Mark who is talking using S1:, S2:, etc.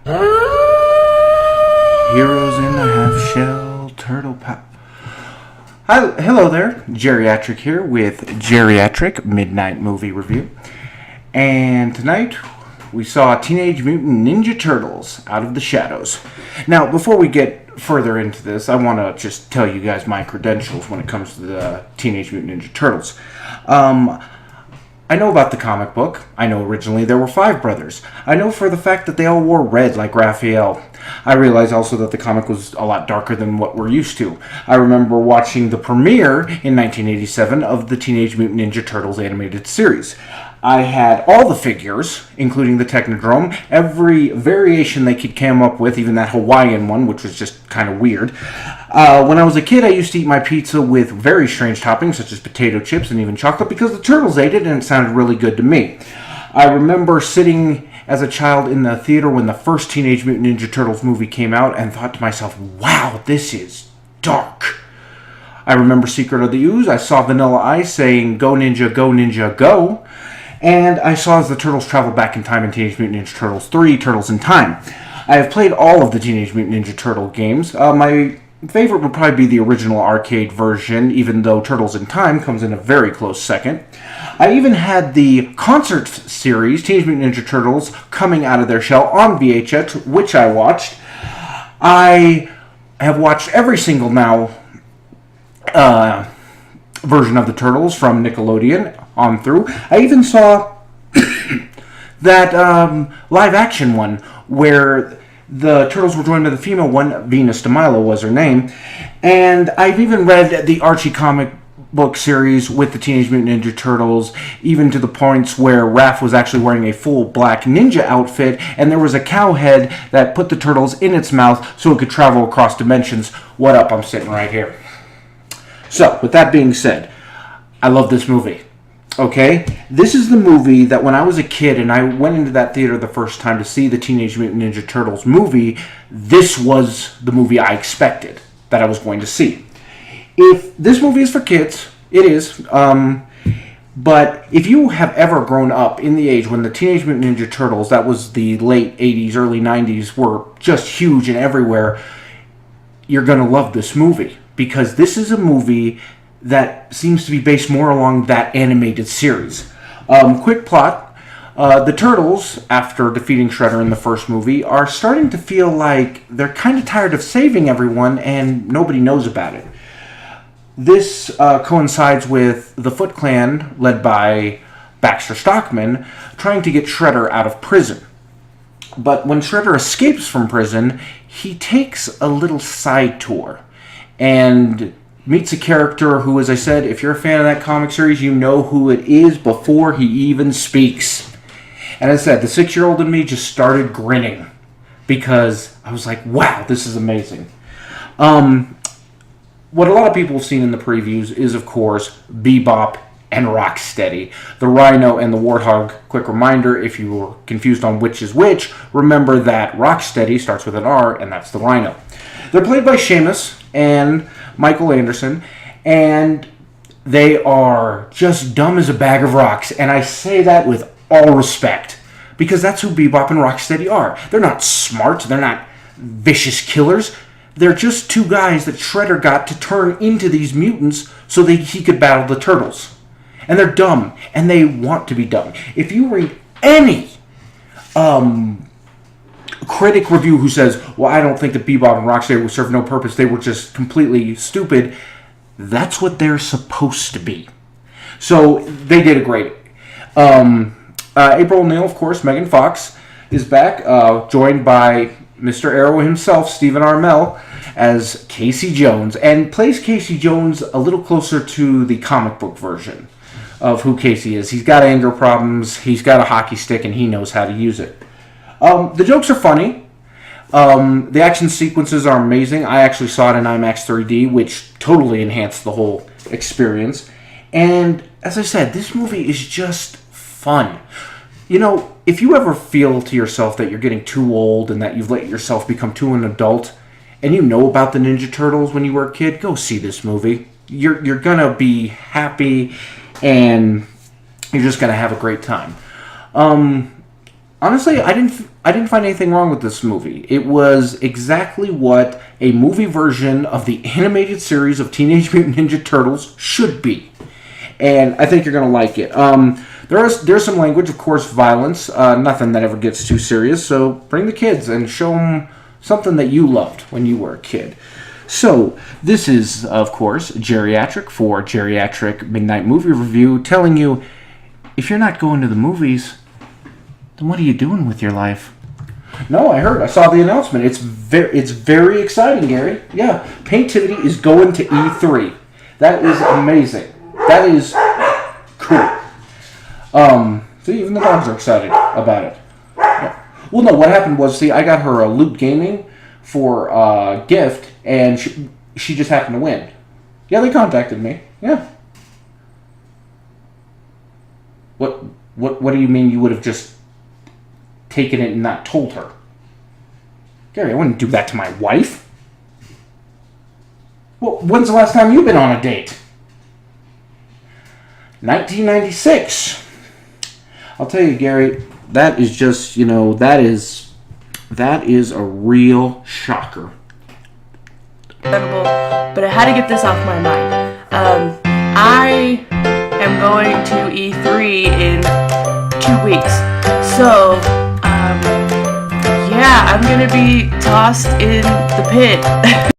S1: Heroes in the half-shell turtle pop. Hi, hello there, Jerryactric here with Jerryactric Midnight Movie Review. And tonight we saw Teenage Mutant Ninja Turtles Out of the Shadows. Now, before we get further into this, I want to just tell you guys my credentials when it comes to the Teenage Mutant Ninja Turtles. I know about the comic book. I know originally there were 5 brothers. I know for the fact that they all wore red like Raphael. I realize also that the comic was a lot darker than what we're used to. I remember watching the premiere in 1987 of the Teenage Mutant Ninja Turtles animated series. I had all the figures, including the Technodrome, every variation they could come up with, even that Hawaiian one, which was just kind of weird. When I was a kid, I used to eat my pizza with very strange toppings, such as potato chips and even chocolate, because the Turtles ate it and it sounded really good to me. I remember sitting as a child in the theater when the first Teenage Mutant Ninja Turtles movie came out and thought to myself, wow, this is dark. I remember Secret of the Ooze. I saw Vanilla Ice saying, "Go Ninja, go Ninja, go." And I saw as the Turtles travel back in time in Teenage Mutant Ninja Turtles 3, Turtles in Time. I have played all of the Teenage Mutant Ninja Turtle games. My favorite would probably be the original arcade version, even though Turtles in Time comes in a very close second. I even had the concert series, Teenage Mutant Ninja Turtles, Coming Out of Their Shell on VHS, which I watched. I have watched every single now version of the Turtles from Nickelodeon on through. I even saw that live-action one where the Turtles were joined by the female one, Venus de Milo was her name, and I've even read the Archie comic book series with the Teenage Mutant Ninja Turtles, even to the points where Raph was actually wearing a full black ninja outfit, and there was a cow head that put the Turtles in its mouth so it could travel across dimensions. What up? I'm sitting right here. So, with that being said, I love this movie. Okay? This is the movie that when I was a kid and I went into that theater the first time to see the Teenage Mutant Ninja Turtles movie, this was the movie I expected that I was going to see. If this movie is for kids, it is. But if you have ever grown up in the age when the Teenage Mutant Ninja Turtles, that was the late 80s, early 90s, were just huge and everywhere, you're going to love this movie. Because this is a movie that seems to be based more along that animated series. Quick plot. The Turtles, after defeating Shredder in the first movie, are starting to feel like they're kind of tired of saving everyone and nobody knows about it. This coincides with the Foot Clan, led by Baxter Stockman, trying to get Shredder out of prison. But when Shredder escapes from prison, he takes a little side tour and meets a character who, as I said, if you're a fan of that comic series, you know who it is before he even speaks. And as I said, the 6-year-old in me just started grinning because I was like, wow, this is amazing. What a lot of people have seen in the previews is, of course, Bebop and Rocksteady. The Rhino and the Warthog. Quick reminder, if you were confused on which is which, remember that Rocksteady starts with an R, and that's the Rhino. They're played by Seamus and Michael Anderson, and they are just dumb as a bag of rocks, and I say that with all respect, because that's who Bebop and Rocksteady are. They're not smart, they're not vicious killers, they're just 2 guys that Shredder got to turn into these mutants so that he could battle the Turtles. And they're dumb, and they want to be dumb. If you read any critic review who says, well, I don't think that Bebop and Rocksteady would serve no purpose, they were just completely stupid, that's what they're supposed to be. So, they did it great. April O'Neil, of course, Megan Fox, is back, joined by Mr. Arrow himself, Stephen Amell, as Casey Jones, and plays Casey Jones a little closer to the comic book version of who Casey is. He's got anger problems, he's got a hockey stick, and he knows how to use it. The jokes are funny. The action sequences are amazing. I actually saw it in IMAX 3D, which totally enhanced the whole experience. And as I said, this movie is just fun. You know, if you ever feel to yourself that you're getting too old and that you've let yourself become too an adult, and you know about the Ninja Turtles when you were a kid, go see this movie. You're gonna be happy, and you're just gonna have a great time. Honestly, I didn't find anything wrong with this movie. It was exactly what a movie version of the animated series of Teenage Mutant Ninja Turtles should be. And I think you're going to like it. There's some language, of course, violence, nothing that ever gets too serious, so bring the kids and show them something that you loved when you were a kid. So, this is, of course, Jerryactric for Jerryactric Midnight Movie Review, telling you, if you're not going to the movies, then what are you doing with your life? No, I saw the announcement. It's very exciting, Gary. Yeah, Paintivity is going to E3. That is amazing. That is cool. See, even the dogs are excited about it. Yeah. Well, no, what happened was, I got her a Loot Gaming for a gift, and she just happened to win. Yeah, they contacted me. Yeah. What do you mean you would have just taken it and not told her? Gary, I wouldn't do that to my wife. Well, when's the last time you've been on a date? 1996. I'll tell you, Gary, that is just, that is a real shocker.
S2: But I had to get this off my mind. I am going to E3 in 2 weeks. So, yeah, I'm going to be tossed in the pit.